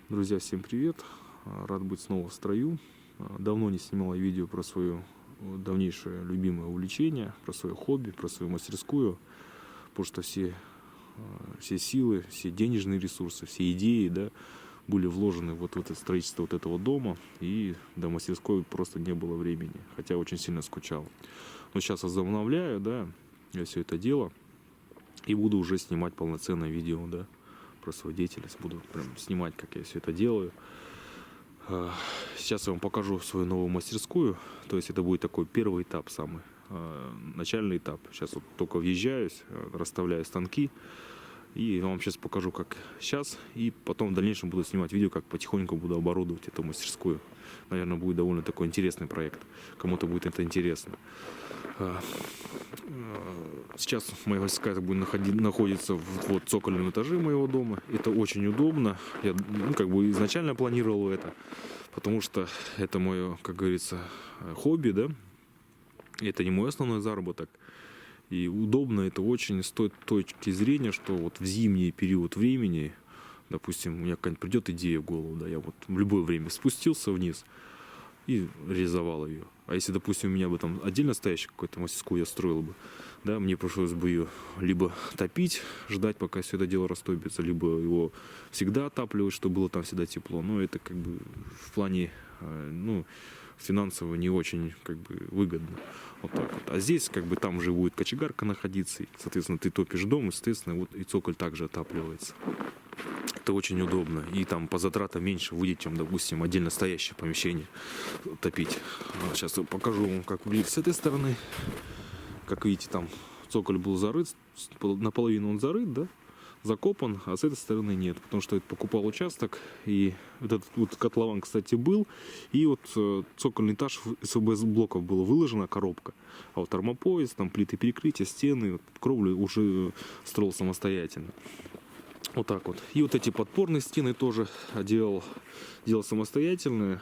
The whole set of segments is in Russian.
Друзья, всем привет! Рад быть снова в строю. Давно не снимал видео про свое давнейшее любимое увлечение, про свое хобби, про свою мастерскую, потому что все силы, все денежные ресурсы, все идеи, да, были вложены вот в это строительство вот этого дома, и до мастерской просто не было времени, хотя очень сильно скучал. Но сейчас возобновляю, да, я все это дело, и буду уже снимать полноценное видео, да, про свою деятельность, буду прям снимать, как я все это делаю. Сейчас я вам покажу свою новую мастерскую, то есть это будет такой первый этап самый, начальный этап. Сейчас вот только въезжаюсь, расставляю станки, и я вам сейчас покажу, как сейчас, и потом в дальнейшем буду снимать видео, как потихоньку буду оборудовать эту мастерскую. Наверное, будет довольно такой интересный проект, кому-то будет это интересно. Сейчас моя мастерская будет находиться в цокольном этаже моего дома. Это очень удобно. Я как бы изначально планировал это, потому что это мое, как говорится, хобби, да. Это не мой основной заработок. И удобно это очень с той точки зрения, что вот в зимний период времени, допустим, у меня какая-нибудь придет идея в голову, да, я вот в любое время спустился вниз и реализовал ее. А если, допустим, у меня бы там отдельно стоящую какую-то мастерскую я строил бы, да, мне пришлось бы ее либо топить, ждать, пока все это дело растопится, либо его всегда отапливать, чтобы было там всегда тепло. Но это как бы в плане, ну, финансово не очень как бы выгодно. Вот так вот. А здесь как бы там уже будет кочегарка находиться, и, соответственно, ты топишь дом, и, соответственно, вот и цоколь также отапливается. Это очень удобно. И там по затратам меньше выйдет, чем, допустим, отдельно стоящее помещение топить. Сейчас я покажу вам, как выглядит с этой стороны. Как видите, там цоколь был зарыт, наполовину он зарыт, да, закопан, а с этой стороны нет, потому что я покупал участок, и этот вот котлован, кстати, был, и вот цокольный этаж из СБС-блоков была выложена коробка, а вот термопояс, там плиты перекрытия, стены, вот, кровлю уже строил самостоятельно. Вот так вот. И вот эти подпорные стены тоже делал самостоятельно.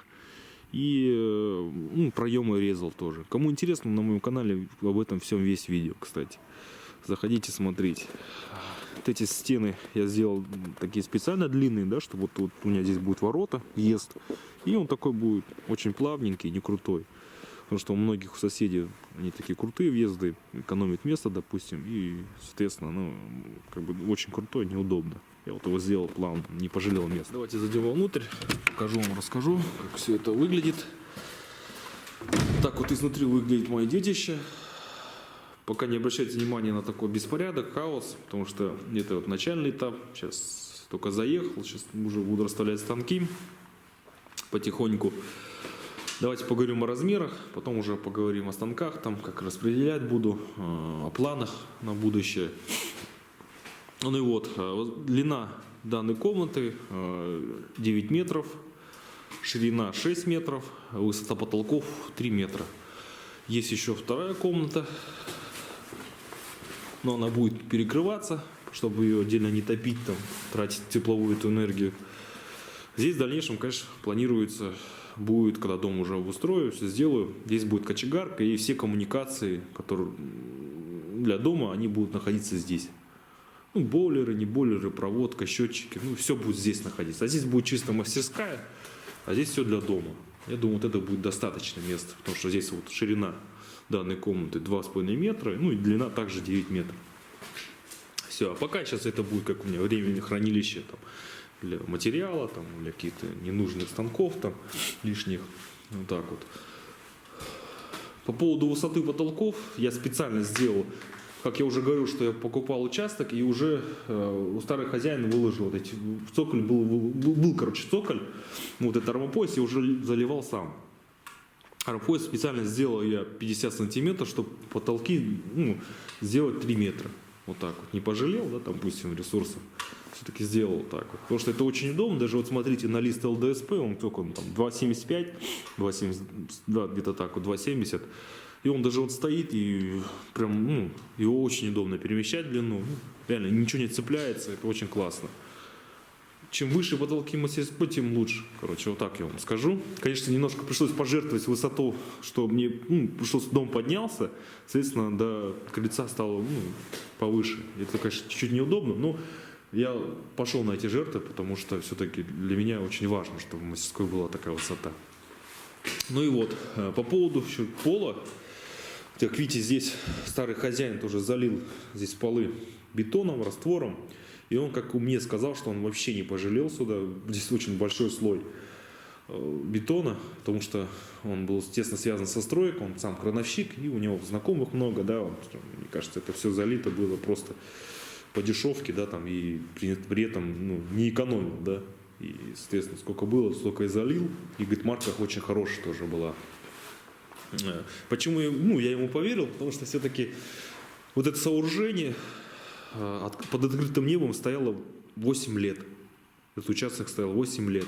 И проемы резал тоже. Кому интересно, на моем канале об этом всем весь видео, кстати. Заходите смотреть. Вот эти стены я сделал такие специально длинные, да, чтобы вот у меня здесь будет ворота, въезд. И он такой будет очень плавненький, не крутой. Потому что у многих соседей они такие крутые въезды, экономят место, допустим, и, соответственно, ну, как бы очень крутой, неудобно. Я вот его сделал плавно, не пожалел места. Давайте зайдем вовнутрь, покажу вам, расскажу, как все это выглядит. Так вот изнутри выглядит мое детище. Пока не обращайте внимания на такой беспорядок, хаос, потому что это вот начальный этап. Сейчас только заехал, сейчас уже буду расставлять станки потихоньку. Давайте поговорим о размерах, потом уже поговорим о станках, там как распределять буду, о планах на будущее. Ну и вот, длина данной комнаты 9 метров, ширина 6 метров, высота потолков 3 метра. Есть еще вторая комната, но она будет перекрываться, чтобы ее отдельно не топить, там, тратить тепловую эту энергию. Здесь в дальнейшем, конечно, планируется, будет, когда дом уже обустрою, все сделаю, здесь будет кочегарка, и все коммуникации, которые для дома, они будут находиться здесь. Ну, бойлеры, не бойлеры, проводка, счетчики, ну, все будет здесь находиться. А здесь будет чисто мастерская, а здесь все для дома. Я думаю, вот это будет достаточно места, потому что здесь вот ширина данной комнаты 2,5 метра, ну и длина также 9 метров. Все, а пока сейчас это будет, как у меня, временное хранилище там, для материала, там, для каких-то ненужных станков там, лишних. Вот так вот. По поводу высоты потолков я специально сделал, как я уже говорил, что я покупал участок и уже у старых хозяина выложил вот эти, в цоколь был, короче, цоколь, вот этот армопояс я уже заливал сам. Армопояс специально сделал я 50 сантиметров, чтобы потолки, ну, сделать 3 метра. Вот так вот. Не пожалел, да, там, допустим, ресурсов. Все-таки сделал так вот. Потому что это очень удобно. Даже вот смотрите на лист ЛДСП, он только там 2,75, 2,70, да, где-то так вот, 2,70. И он даже вот стоит, и прям, ну, его очень удобно перемещать длину. Ну, реально, ничего не цепляется, это очень классно. Чем выше потолки мастерской, тем лучше. Короче, вот так я вам скажу. Конечно, немножко пришлось пожертвовать высоту, что мне, пришлось, дом поднялся, соответственно, до крыльца стало, повыше. Это, конечно, чуть-чуть неудобно, но я пошел на эти жертвы, потому что все-таки для меня очень важно, чтобы в мастерской была такая высота. Ну и вот, по поводу еще пола. Как видите, здесь старый хозяин тоже залил здесь полы бетоном, раствором. И он, как мне сказал, что он вообще не пожалел сюда. Здесь очень большой слой бетона, потому что он был тесно связан со стройкой, он сам крановщик, и у него знакомых много, да, мне кажется, это все залито было просто по дешевке, да, там, и при этом, ну, не экономил, да, и, соответственно, сколько было, столько и залил, и, говорит, марка очень хорошая тоже была. Почему, ну, я ему поверил, потому что все-таки вот это сооружение под открытым небом стояло 8 лет, этот участок стоял 8 лет.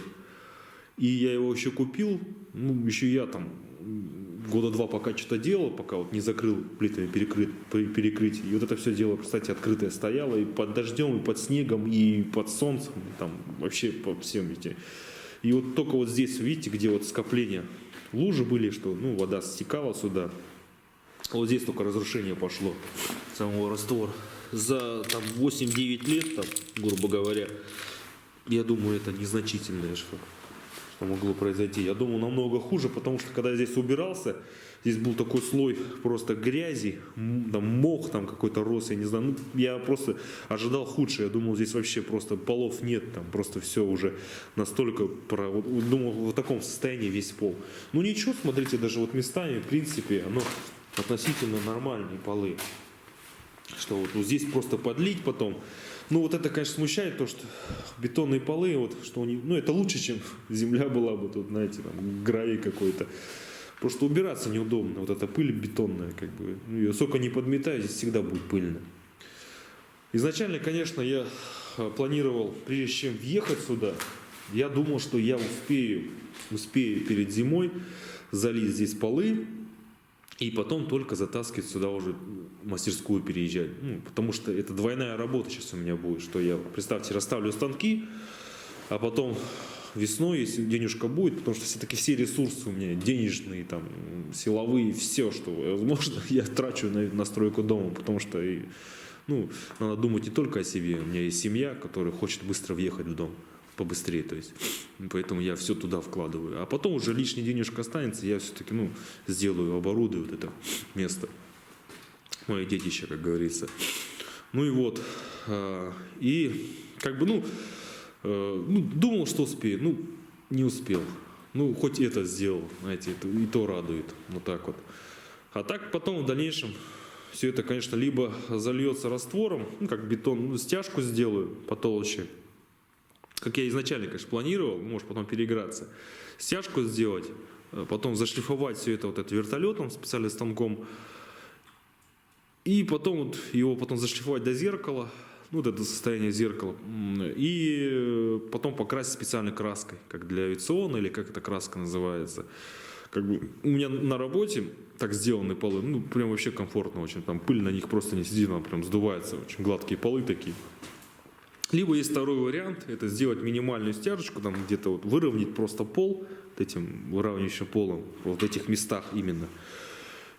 И я его еще купил, ну, еще я там года 2 пока что-то делал, пока вот не закрыл плитами перекрытие. И вот это все дело, кстати, открытое стояло и под дождем, и под снегом, и под солнцем, и там вообще по всем этим. И вот только вот здесь, видите, где вот скопления лужи были, что, ну, вода стекала сюда. Вот здесь только разрушение пошло самого раствора. За там 8-9 лет, там, грубо говоря, я думаю, это незначительное что могло произойти. Я думал, намного хуже, потому что когда я здесь убирался, здесь был такой слой просто грязи, там мох там какой-то рос, я не знаю. Ну, я просто ожидал худшее. Я думал, здесь вообще просто полов нет, там просто все уже настолько, думал, в таком состоянии весь пол. Ну ничего, смотрите, даже вот местами, в принципе, оно относительно нормальные полы. Что вот здесь просто подлить потом. Ну вот это, конечно, смущает, то, что бетонные полы, вот, что они, ну это лучше, чем земля была бы тут, знаете, там гравий какой-то. Просто убираться неудобно, вот эта пыль бетонная, как бы, ну, ее сколько не подметаю, здесь всегда будет пыльно. Изначально, конечно, я планировал, прежде чем въехать сюда, я думал, что я успею перед зимой залить здесь полы, и потом только затаскивать сюда уже мастерскую переезжать. Ну, потому что это двойная работа сейчас у меня будет. Что я, представьте, расставлю станки, а потом весной, если денежка будет, потому что все-таки все ресурсы у меня денежные, там, силовые, все, что возможно, я трачу на стройку дома. Потому что ну, надо думать не только о себе. У меня есть семья, которая хочет быстро въехать в дом. Побыстрее, то есть. Поэтому я все туда вкладываю. А потом уже лишняя денежка останется, я все-таки, ну, сделаю, оборудую вот это место. Мое детище, как говорится. Ну и вот. И как бы, думал, что успею. Ну, не успел. Ну, хоть это сделал, знаете, и то радует. Вот так вот. А так потом в дальнейшем все это, конечно, либо зальется раствором, ну, как бетон, ну, стяжку сделаю потолще. Как я изначально, конечно, планировал, может потом переиграться, стяжку сделать, потом зашлифовать все это вот это вертолетом, специальным станком, и потом вот его потом зашлифовать до зеркала, ну, вот это состояние зеркала, и потом покрасить специальной краской, как для авиационной, или как эта краска называется. Как бы у меня на работе так сделаны полы, ну, прям вообще комфортно очень, там пыль на них просто не сидит, она прям сдувается, очень гладкие полы такие. Либо есть второй вариант, это сделать минимальную стяжечку, там где-то вот выровнять просто пол, вот этим выравнивающим полом, вот в этих местах именно.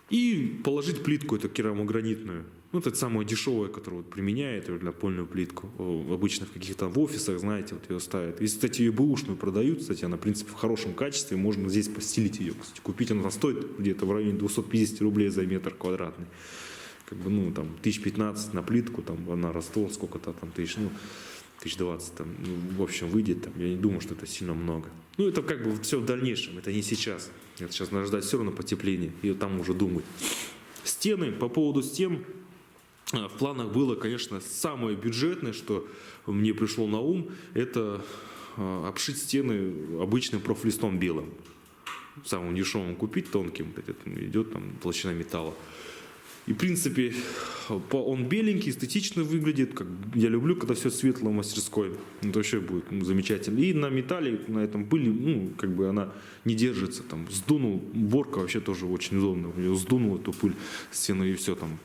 И положить плитку эту керамогранитную. Ну, это самая дешевая, которую вот применяют для напольную плитку. Обычно в каких-то в офисах, знаете, вот ее ставят. Если, кстати, ее бэушную продают, кстати, она, в принципе, в хорошем качестве, можно здесь постелить ее. Кстати, купить она стоит где-то в районе 250 рублей за метр квадратный. Как бы, ну, там, 1015 на плитку, там, она раствор, сколько-то там, 1020, там, ну, в общем, выйдет, там, я не думаю, что это сильно много. Ну, это как бы все в дальнейшем, это не сейчас. Это сейчас надо ждать все равно потепления, и там уже думать. Стены, по поводу стен, в планах было, конечно, самое бюджетное, что мне пришло на ум, это обшить стены обычным профлистом белым. Самым дешевым купить, тонким, идет там толщина металла. И, в принципе, он беленький, эстетично выглядит. Как я люблю, когда все светло в мастерской. Это вообще будет замечательно. И на металле, на этом пыли, ну, как бы она не держится. Там, сдунул, уборка вообще тоже очень удобно. Сдунул эту пыль с стены и все там.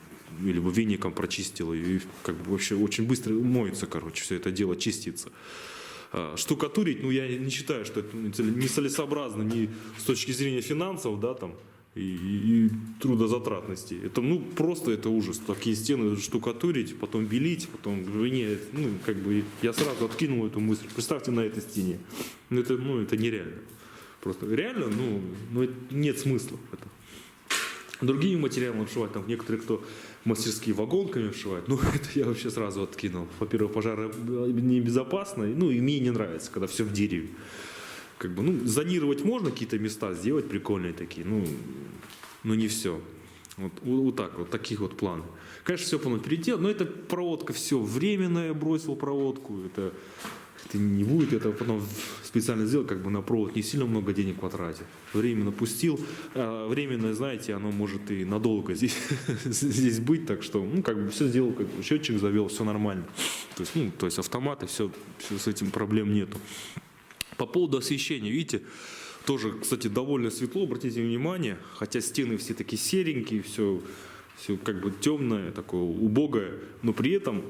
Или веником прочистил. И как бы вообще очень быстро моется, короче, все это дело чистится. Штукатурить, ну, я не считаю, что это нецелесообразно ни с точки зрения финансов, да, там. и трудозатратности. Это, ну, просто это ужас. Такие стены штукатурить, потом белить, потом жене, ну, как бы я сразу откинул эту мысль. Представьте на этой стене. Это нереально. Просто реально, нет смысла в этом. Другими материалами вшивать, там некоторые, кто мастерские вагонками вшивают, это я вообще сразу откинул. Во-первых, пожары небезопасно, и мне не нравится, когда все в дереве. Как бы, зонировать можно, какие-то места сделать прикольные такие, но не все. Вот так вот, таких вот планов. Конечно, все потом переделать, но это проводка все временная, бросил проводку, это не будет, это потом специально сделать, как бы на провод не сильно много денег потратить. Временно пустил, временное, знаете, оно может и надолго здесь быть, так что, как бы все сделал, как бы счетчик завел, все нормально. То есть автоматы, все с этим проблем нету. По поводу освещения, видите, тоже, кстати, довольно светло, обратите внимание, хотя стены все такие серенькие, все как бы темное, такое убогое, но при этом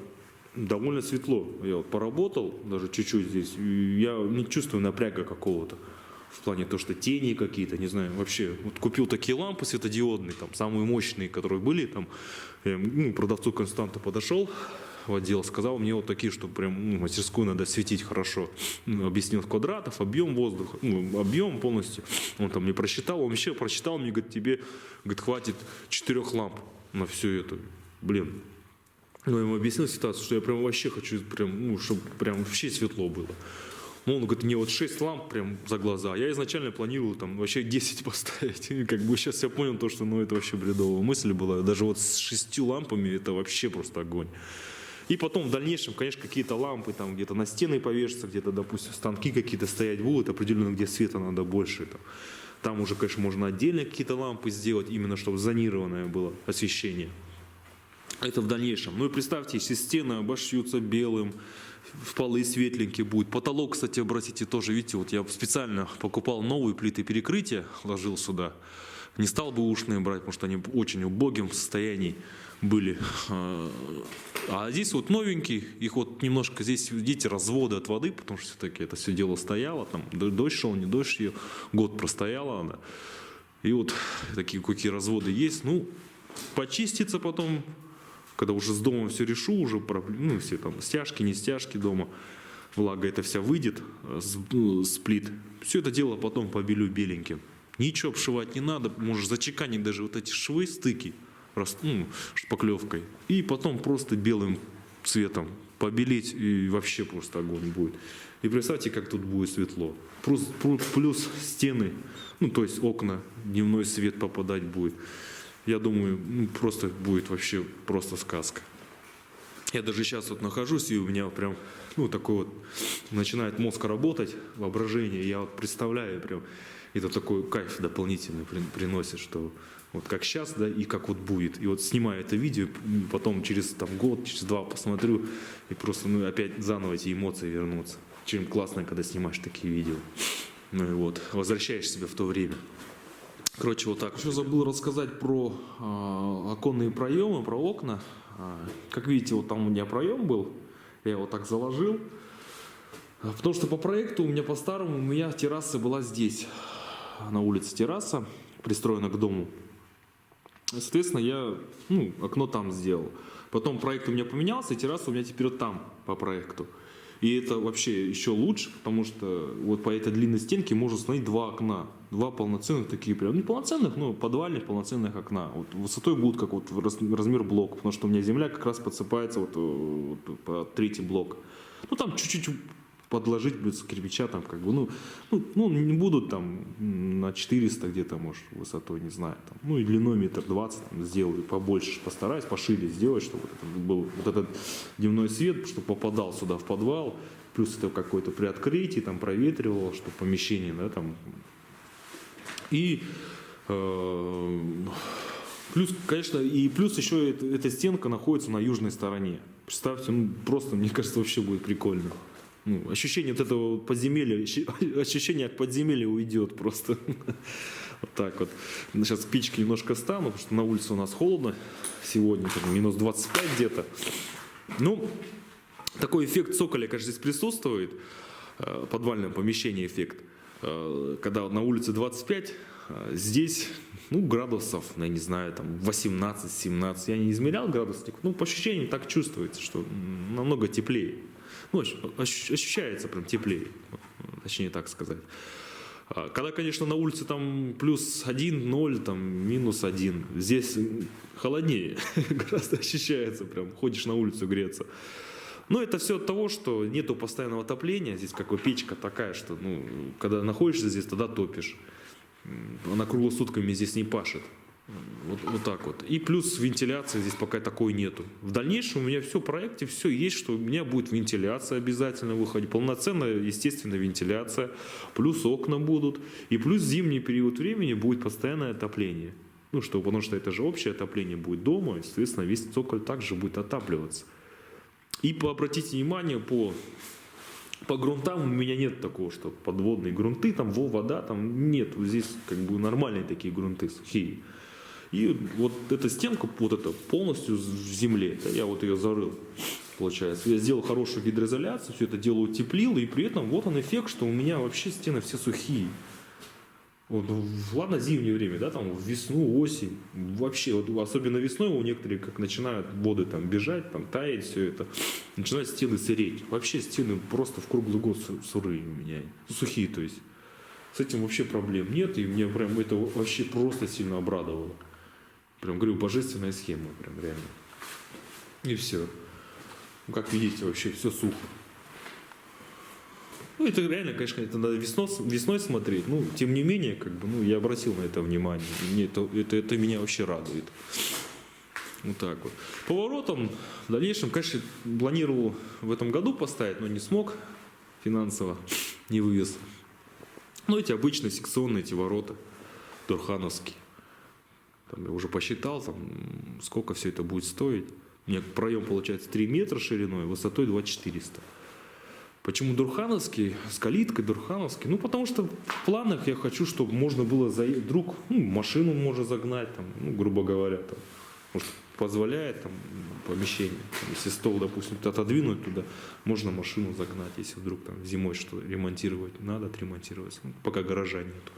довольно светло. Я вот поработал даже чуть-чуть здесь, и я не чувствую напряга какого-то. В плане того, что тени какие-то, не знаю, вообще. Вот купил такие лампы светодиодные, там, самые мощные, которые были, там, продавцу Константу подошел в отдел, сказал мне вот такие, что прям мастерскую надо светить хорошо. Объяснил квадратов, объем воздуха, объем полностью. Он там мне просчитал, он вообще просчитал, мне говорит, тебе, хватит 4 ламп на все это. Блин. Я ему объяснил ситуацию, что я прям вообще хочу, чтобы прям вообще светло было. Он говорит, мне вот 6 ламп прям за глаза. Я изначально планировал там вообще 10 поставить. И как бы сейчас я понял то, что это вообще бредовая мысль была. Даже вот с 6 лампами это вообще просто огонь. И потом в дальнейшем, конечно, какие-то лампы там где-то на стены повешатся, где-то, допустим, станки какие-то стоять будут, определенно, где света надо больше. Там уже, конечно, можно отдельно какие-то лампы сделать, именно чтобы зонированное было освещение. Это в дальнейшем. И представьте, если стены обошьются белым, в полы светленькие будет. Потолок, кстати, обратите тоже, видите, вот я специально покупал новые плиты перекрытия, ложил сюда. Не стал бы ушные брать, потому что они в очень убогом состоянии были. А здесь вот новенькие, их вот немножко здесь, видите, разводы от воды, потому что все-таки это все дело стояло, там дождь шел, не дождь, ее год простояла она. И вот такие какие разводы есть. Почистится потом, когда уже с домом все решу, уже все там стяжки, не стяжки дома, влага эта вся выйдет с плит. Все это дело потом побелю беленьким. Ничего обшивать не надо, можешь зачеканить даже вот эти швы, стыки, шпаклевкой. И потом просто белым цветом побелить, и вообще просто огонь будет. И представьте, как тут будет светло. Плюс стены, то есть окна, дневной свет попадать будет. Я думаю, просто будет вообще просто сказка. Я даже сейчас вот нахожусь, и у меня прям, такой вот, начинает мозг работать, воображение. Я вот представляю прям, это такой кайф дополнительный приносит, что вот как сейчас, да, и как вот будет. И вот снимаю это видео, потом через год, через 2 посмотрю, и просто, опять заново эти эмоции вернутся. Чем классно, когда снимаешь такие видео. Возвращаешь себя в то время. Короче, вот так. Еще забыл рассказать про оконные проемы, про окна. Как видите, вот там у меня проем был. Я его так заложил. Потому что по проекту у меня терраса была здесь. На улице терраса, пристроена к дому. Соответственно, я окно там сделал. Потом проект у меня поменялся, и терраса у меня теперь вот там по проекту. И это вообще еще лучше, потому что вот по этой длинной стенке можно установить 2 окна. 2 полноценных такие прям, не полноценных, но подвальных полноценных окна. Вот высотой будут как вот размер блока, потому что у меня земля как раз подсыпается вот по 3-й блок. Там чуть-чуть подложить без кирпича, там как бы, не будут там на 400 где-то, может, высотой, не знаю, там, и длиной 1,20 м там, сделаю, побольше постараюсь, пошире сделать, чтобы это был вот этот дневной свет, чтобы попадал сюда в подвал, плюс это какое-то при открытии, там, проветривало, чтобы помещение, да, там, и плюс, конечно, плюс еще эта стенка находится на южной стороне. Представьте, просто, мне кажется, вообще будет прикольно. Ощущение вот этого подземелья, ощущение от подземелья уйдет просто. Вот так вот. Сейчас к печке немножко стану, потому что на улице у нас холодно. Сегодня минус 25 где-то. Такой эффект цоколя, конечно, здесь присутствует. Подвальное помещение эффект. когда на улице 25, здесь, ну, градусов, я не знаю, там 18-17. Я не измерял градусник, ну, по ощущениям так чувствуется, что намного теплее. Ну, ощущается прям теплее, точнее так сказать. Когда, конечно, на улице там плюс 1, 0, там минус 1, здесь холоднее, гораздо ощущается, прям ходишь на улицу греться. Но это все от того, что нету постоянного отопления, здесь как бы печка такая, что, ну, когда находишься здесь, тогда топишь. Она круглосутками здесь не пашет. Вот так вот. И плюс вентиляции здесь пока такой нету. В дальнейшем у меня все в проекте, все есть, что у меня будет вентиляция обязательно выходить. Полноценная, естественно, вентиляция. Плюс окна будут. И плюс в зимний период времени будет постоянное отопление. Ну что, потому что это же общее отопление будет дома. И, соответственно, весь цоколь также будет отапливаться. И обратите внимание, по грунтам у меня нет такого, что подводные грунты, там вода, там нет. Вот здесь как бы нормальные такие грунты, сухие. И вот эта стенка, вот эта полностью в земле, да, я вот ее зарыл, получается. Я сделал хорошую гидроизоляцию, все это дело утеплил, и при этом вот он эффект, что у меня вообще стены все сухие. Вот, ладно, зимнее время, да, там в весну, осень, вообще, вот, особенно весной у некоторых, как начинают воды там бежать, там таять все это, начинают стены сыреть. Вообще стены просто в круглый год сырые у меня, сухие, то есть. С этим вообще проблем нет, и мне прям это вообще просто сильно обрадовало. Прям, говорю, божественная схема, прям реально. И все. Ну, как видите, вообще все сухо. Ну, это реально, конечно, это надо весной смотреть. Ну, тем не менее, как бы, ну, я обратил на это внимание. И мне это меня вообще радует. Вот так вот. Поворотом в дальнейшем, конечно, планировал в этом году поставить, но не смог финансово, не вывез. Ну, эти обычные секционные эти ворота, дурхановские. Там я уже посчитал, там, сколько все это будет стоить. У меня проем получается 3 метра шириной, высотой 2400. Почему дурхановский, с калиткой дурхановский? Ну, потому что в планах я хочу, чтобы можно было вдруг машину можно загнать, там, ну, грубо говоря, там, может, позволяет там, помещение. Там, если стол, допустим, отодвинуть туда, можно машину загнать, если вдруг там зимой что ремонтировать надо, отремонтировать. Ну, пока гаража нету.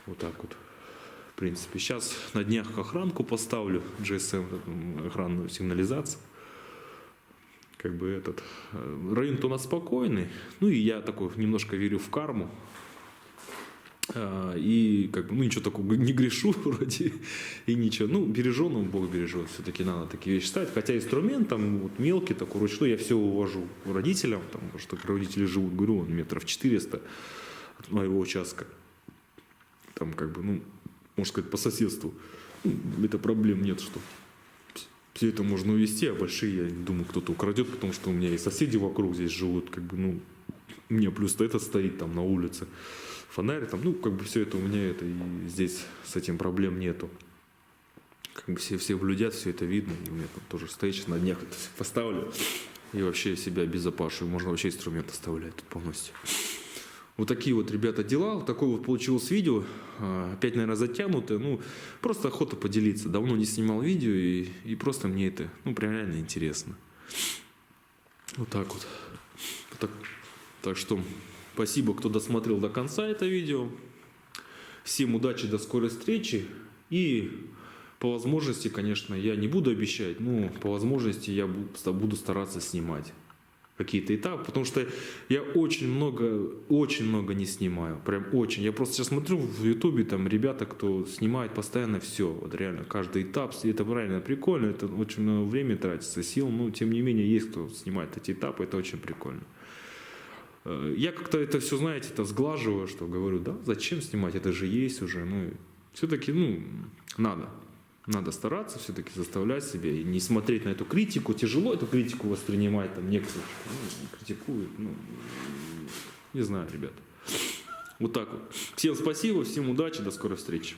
Вот так вот. В принципе, сейчас на днях охранку поставлю, GSM, охранную сигнализацию. Как бы этот район-то у нас спокойный, ну и я такой немножко верю в карму, и как бы, ну, ничего такого не грешу вроде, и ничего, ну, береженого Бог бережет, все-таки надо такие вещи ставить, хотя инструмент там вот, мелкий такой, ручной, я все увожу родителям, там, потому что родители живут, говорю, он метров 400 от моего участка, там как бы, ну, можно сказать, по соседству, это проблем нет, что все это можно увезти, а большие, я не думаю, кто-то украдет, потому что у меня и соседи вокруг здесь живут, как бы, ну, у меня плюс это стоит там на улице, фонарь там, ну, как бы все это у меня это, и здесь с этим проблем нету. Как бы все блюдят, все это видно, и у меня там тоже стоит, сейчас на днях это все поставлю, и вообще себя обезопашу, можно вообще инструмент оставлять тут полностью. Вот такие вот, ребята, дела. Вот такое вот получилось видео. Опять, наверное, затянутое. Ну, просто охота поделиться. Давно не снимал видео, и просто мне это, ну, прям реально интересно. Вот так вот. Так что, спасибо, кто досмотрел до конца это видео. Всем удачи, до скорой встречи. И по возможности, конечно, я не буду обещать, но по возможности я буду стараться снимать какие-то этапы, потому что я очень много не снимаю, прям очень. Я просто сейчас смотрю в Ютубе, там ребята, кто снимает постоянно все, вот реально каждый этап, это реально прикольно, это очень много времени тратится, сил, но тем не менее есть кто снимает эти этапы, это очень прикольно. Я как-то это все, знаете, это сглаживаю, что говорю, да, зачем снимать, это же есть уже, ну, все-таки, ну, надо стараться все-таки заставлять себя и не смотреть на эту критику. Тяжело эту критику воспринимать, там некоторые критикуют. Ну, не знаю, ребята. Вот так вот. Всем спасибо, всем удачи, до скорой встречи.